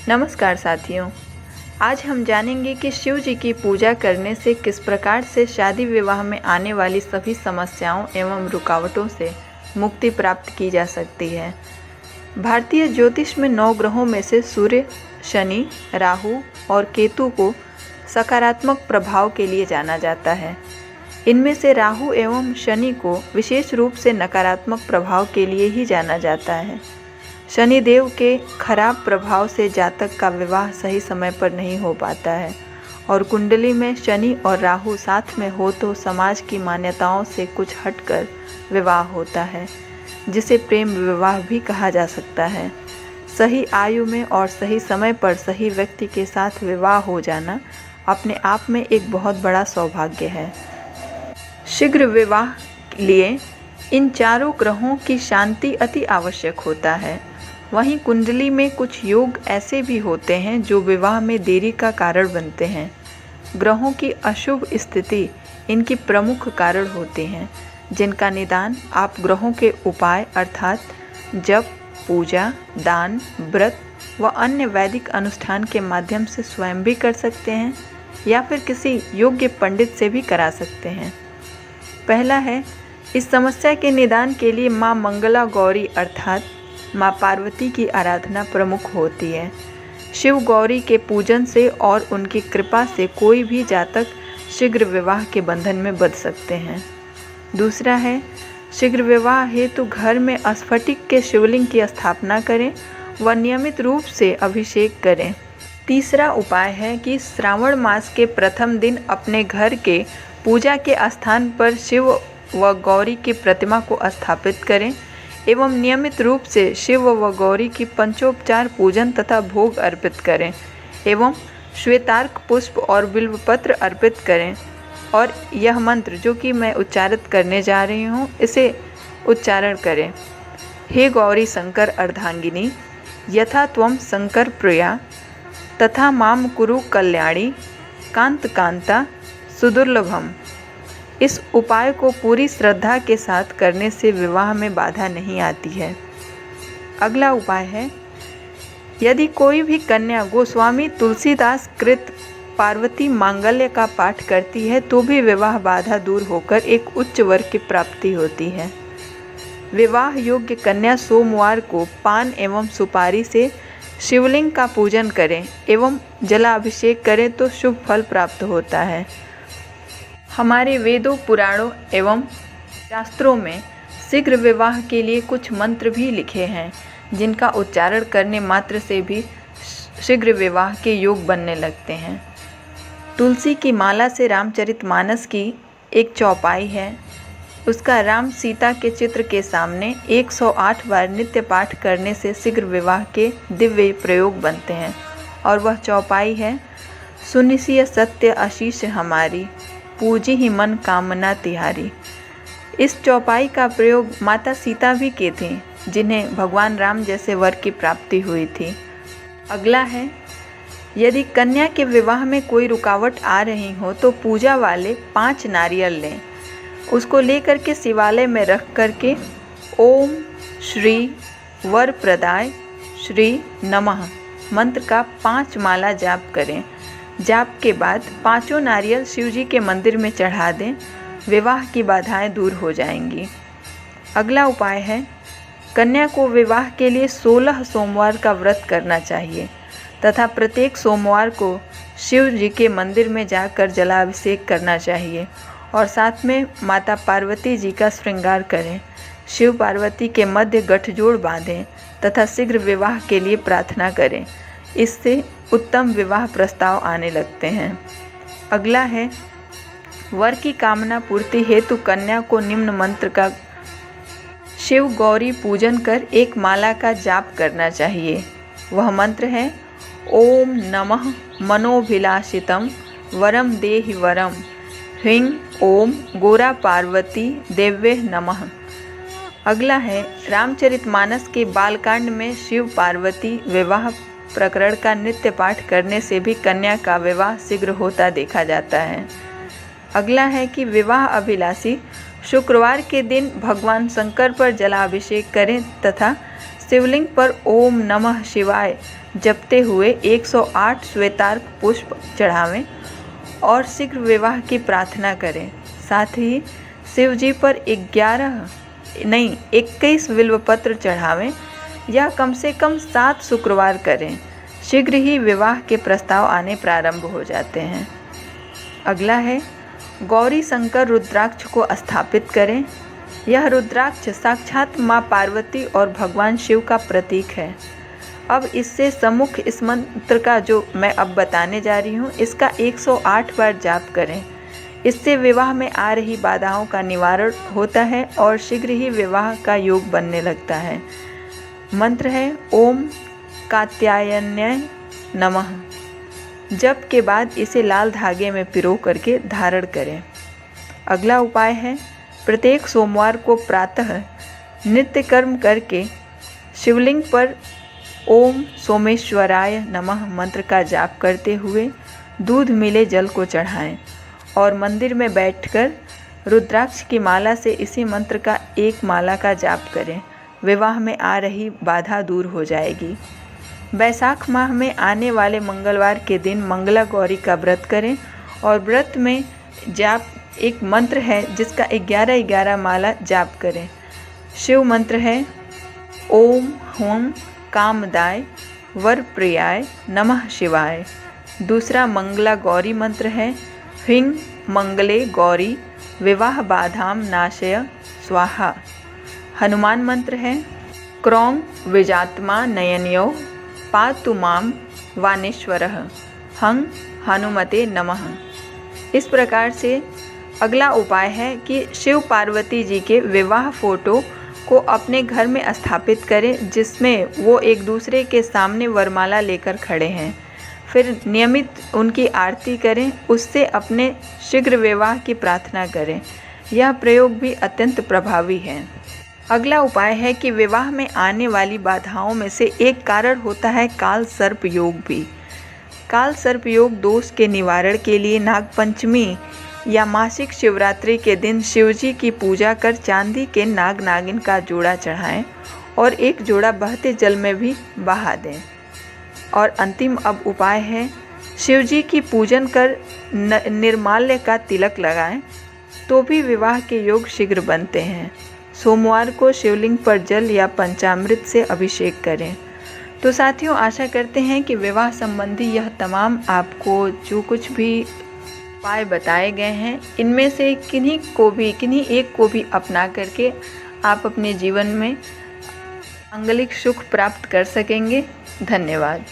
नमस्कार साथियों, आज हम जानेंगे कि शिव जी की पूजा करने से किस प्रकार से शादी विवाह में आने वाली सभी समस्याओं एवं रुकावटों से मुक्ति प्राप्त की जा सकती है। भारतीय ज्योतिष में 9 ग्रहों में से सूर्य, शनि, राहु और केतु को सकारात्मक प्रभाव के लिए जाना जाता है। इनमें से राहु एवं शनि को विशेष रूप से नकारात्मक प्रभाव के लिए ही जाना जाता है। शनिदेव के खराब प्रभाव से जातक का विवाह सही समय पर नहीं हो पाता है और कुंडली में शनि और राहु साथ में हो तो समाज की मान्यताओं से कुछ हटकर विवाह होता है, जिसे प्रेम विवाह भी कहा जा सकता है। सही आयु में और सही समय पर सही व्यक्ति के साथ विवाह हो जाना अपने आप में एक बहुत बड़ा सौभाग्य है। शीघ्र विवाह के लिए इन चारों ग्रहों की शांति अति आवश्यक होता है। वहीं कुंडली में कुछ योग ऐसे भी होते हैं जो विवाह में देरी का कारण बनते हैं। ग्रहों की अशुभ स्थिति इनकी प्रमुख कारण होते हैं, जिनका निदान आप ग्रहों के उपाय अर्थात जप, पूजा, दान, व्रत व अन्य वैदिक अनुष्ठान के माध्यम से स्वयं भी कर सकते हैं या फिर किसी योग्य पंडित से भी करा सकते हैं। पहला है, इस समस्या के निदान के लिए माँ मंगला गौरी अर्थात माँ पार्वती की आराधना प्रमुख होती है। शिव गौरी के पूजन से और उनकी कृपा से कोई भी जातक शीघ्र विवाह के बंधन में बंध सकते हैं। दूसरा है, शीघ्र विवाह हेतु घर में स्फटिक के शिवलिंग की स्थापना करें व नियमित रूप से अभिषेक करें। तीसरा उपाय है कि श्रावण मास के प्रथम दिन अपने घर के पूजा के स्थान पर शिव व गौरी की प्रतिमा को स्थापित करें एवं नियमित रूप से शिव व गौरी की पंचोपचार पूजन तथा भोग अर्पित करें एवं श्वेतार्क पुष्प और बिल्वपत्र अर्पित करें। और यह मंत्र जो कि मैं उच्चारित करने जा रही हूँ, इसे उच्चारण करें। हे गौरी शंकर अर्धांगिनी, यथा त्वं शंकर प्रिया तथा माम कुरु कल्याणी कांत कांता सुदुर्लभम। इस उपाय को पूरी श्रद्धा के साथ करने से विवाह में बाधा नहीं आती है। अगला उपाय है, यदि कोई भी कन्या गोस्वामी तुलसीदास कृत पार्वती मांगल्य का पाठ करती है तो भी विवाह बाधा दूर होकर एक उच्च वर की प्राप्ति होती है। विवाह योग्य कन्या सोमवार को पान एवं सुपारी से शिवलिंग का पूजन करें एवं जलाभिषेक करें तो शुभ फल प्राप्त होता है। हमारे वेदों, पुराणों एवं शास्त्रों में शीघ्र विवाह के लिए कुछ मंत्र भी लिखे हैं, जिनका उच्चारण करने मात्र से भी शीघ्र विवाह के योग बनने लगते हैं। तुलसी की माला से रामचरितमानस की एक चौपाई है, उसका राम सीता के चित्र के सामने 108 बार नित्य पाठ करने से शीघ्र विवाह के दिव्य प्रयोग बनते हैं। और वह चौपाई है, सुनिसिय सत्य आशीष हमारी, पूजी ही मन कामना तिहारी। इस चौपाई का प्रयोग माता सीता भी की थी, जिन्हें भगवान राम जैसे वर की प्राप्ति हुई थी। अगला है, यदि कन्या के विवाह में कोई रुकावट आ रही हो तो पूजा वाले 5 नारियल लें, उसको लेकर के शिवालय में रख करके ओम श्री वर प्रदाय श्री नमः मंत्र का 5 माला जाप करें। जाप के बाद 5 नारियल शिव जी के मंदिर में चढ़ा दें, विवाह की बाधाएं दूर हो जाएंगी। अगला उपाय है, कन्या को विवाह के लिए 16 सोमवार का व्रत करना चाहिए तथा प्रत्येक सोमवार को शिव जी के मंदिर में जाकर जलाभिषेक करना चाहिए और साथ में माता पार्वती जी का श्रृंगार करें। शिव पार्वती के मध्य गठजोड़ बांधें तथा शीघ्र विवाह के लिए प्रार्थना करें, इससे उत्तम विवाह प्रस्ताव आने लगते हैं। अगला है, वर की कामना पूर्ति हेतु कन्या को निम्न मंत्र का शिव गौरी पूजन कर एक माला का जाप करना चाहिए। वह मंत्र है, ओम नमः मनोभिलाषितम वरम देहि वरम, ह्रीं ओम गोरा पार्वती देव्ये नमः। अगला है, रामचरितमानस के बालकांड में शिव पार्वती विवाह प्रकरण का नित्य पाठ करने से भी कन्या का विवाह शीघ्र होता देखा जाता है। अगला है कि विवाह अभिलाषी शुक्रवार के दिन भगवान शंकर पर जलाभिषेक करें तथा शिवलिंग पर ओम नमः शिवाय जपते हुए 108 श्वेतार्क पुष्प चढ़ावें और शीघ्र विवाह की प्रार्थना करें। साथ ही शिव जी पर 21 बिल्वपत्र चढ़ावें या कम से कम 7 शुक्रवार करें। शीघ्र ही विवाह के प्रस्ताव आने प्रारंभ हो जाते हैं। अगला है गौरी शंकर रुद्राक्ष को स्थापित करें। यह रुद्राक्ष साक्षात माँ पार्वती और भगवान शिव का प्रतीक है। अब इससे सम्मुख इस मंत्र का जो मैं अब बताने जा रही हूँ, इसका 108 बार जाप करें। इससे विवाह में आ रही बाधाओं का निवारण होता है और शीघ्र ही विवाह का योग बनने लगता है। मंत्र है ओम कात्यायन्याय नमः। जप के बाद इसे लाल धागे में पिरो करके धारण करें। अगला उपाय है प्रत्येक सोमवार को प्रातः नित्य कर्म करके शिवलिंग पर ओम सोमेश्वराय नमः मंत्र का जाप करते हुए दूध मिले जल को चढ़ाएं और मंदिर में बैठकर रुद्राक्ष की माला से इसी मंत्र का एक माला का जाप करें। विवाह में आ रही बाधा दूर हो जाएगी। बैसाख माह में आने वाले मंगलवार के दिन मंगला गौरी का व्रत करें और व्रत में जाप एक मंत्र है जिसका 11 माला जाप करें। शिव मंत्र है ओम हुम कामदाय वर प्रियाय नमः शिवाय। दूसरा मंगला गौरी मंत्र है ह्रीं मंगले गौरी विवाह बाधाम नाशय स्वाहा। हनुमान मंत्र है क्रौं विजात्मा नयनयो पातु माम वानेश्वरः हं हनुमते नमः। इस प्रकार से अगला उपाय है कि शिव पार्वती जी के विवाह फोटो को अपने घर में स्थापित करें, जिसमें वो एक दूसरे के सामने वरमाला लेकर खड़े हैं। फिर नियमित उनकी आरती करें, उससे अपने शीघ्र विवाह की प्रार्थना करें। यह प्रयोग भी अत्यंत प्रभावी है। अगला उपाय है कि विवाह में आने वाली बाधाओं में से एक कारण होता है काल सर्प योग भी। काल सर्प योग दोष के निवारण के लिए नागपंचमी या मासिक शिवरात्रि के दिन शिवजी की पूजा कर चांदी के नाग नागिन का जोड़ा चढ़ाएं और एक जोड़ा बहते जल में भी बहा दें। और अंतिम अब उपाय है शिवजी की पूजन कर निर्माल्य का तिलक लगाएं तो भी विवाह के योग शीघ्र बनते हैं। सोमवार को शिवलिंग पर जल या पंचामृत से अभिषेक करें। तो साथियों, आशा करते हैं कि विवाह संबंधी यह तमाम आपको जो कुछ भी उपाय बताए गए हैं, इनमें से किन्हीं एक को भी अपना करके आप अपने जीवन में मांगलिक सुख प्राप्त कर सकेंगे। धन्यवाद।